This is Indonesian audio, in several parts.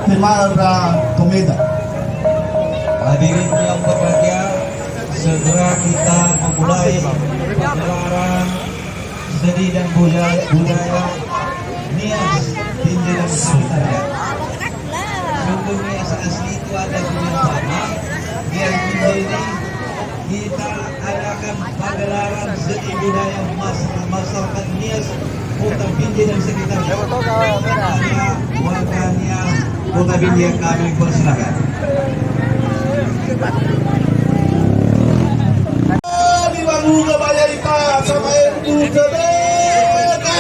Guatemala Tomeda. Hadirin yang berbahagia, segera kita memulai pagelaran seni dan budaya Nias Tinja dan Sekretariat. Sungguh Nias asli itu ada di sana. Nias Tinja ini kita adakan pagelaran seni budaya masyarakat Nias Kota Binjai dan Sekretariat. Warga Nias Kota Binjai kami persilakan. Di Bangu Gabaya Ita sama Endu Jadega.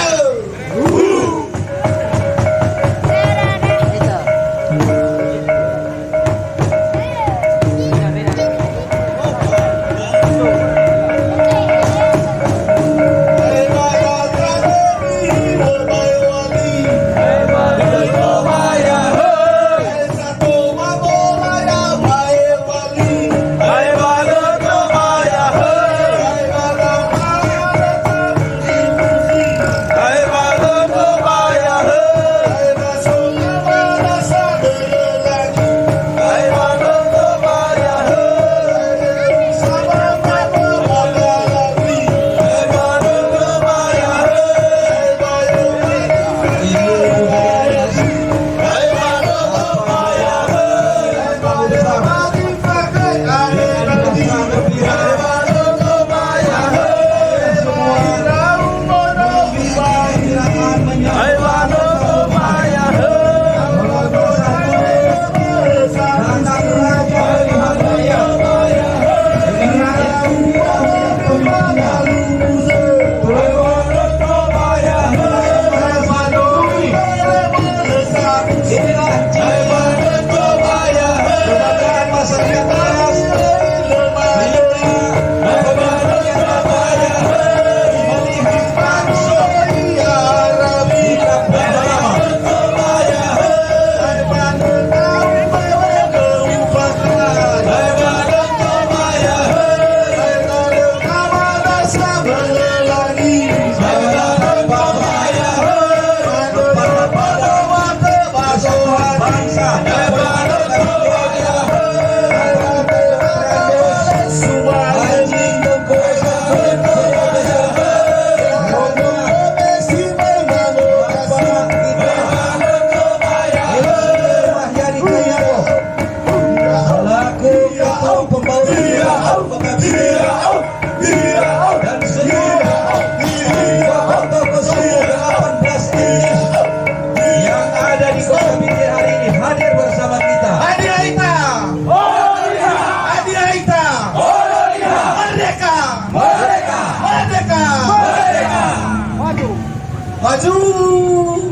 Maju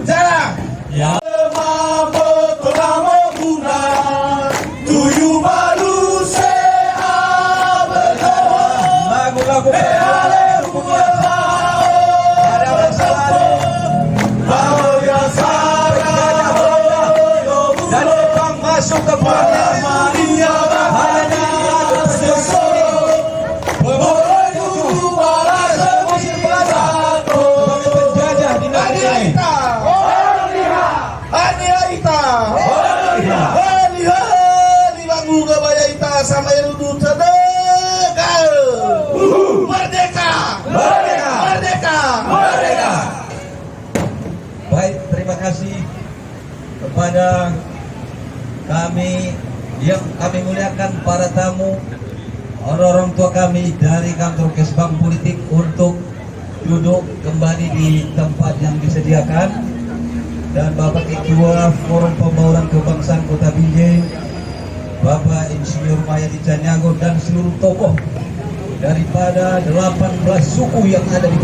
jalan. Ya. Tujuh baru lagu-lagu dan masuk ke sama Endu Jadega. Merdeka! Merdeka! Merdeka! Merdeka! Baik, terima kasih kepada kami yang kami muliakan para tamu, orang-orang tua kami dari kantor Kesbang Politik untuk duduk kembali di tempat yang disediakan, dan Bapak Ketua Forum Pembauran Kebangsaan Kota Binjai, Bapak Insinyur Mayadi Caniago, dan seluruh tokoh daripada 18 suku yang ada di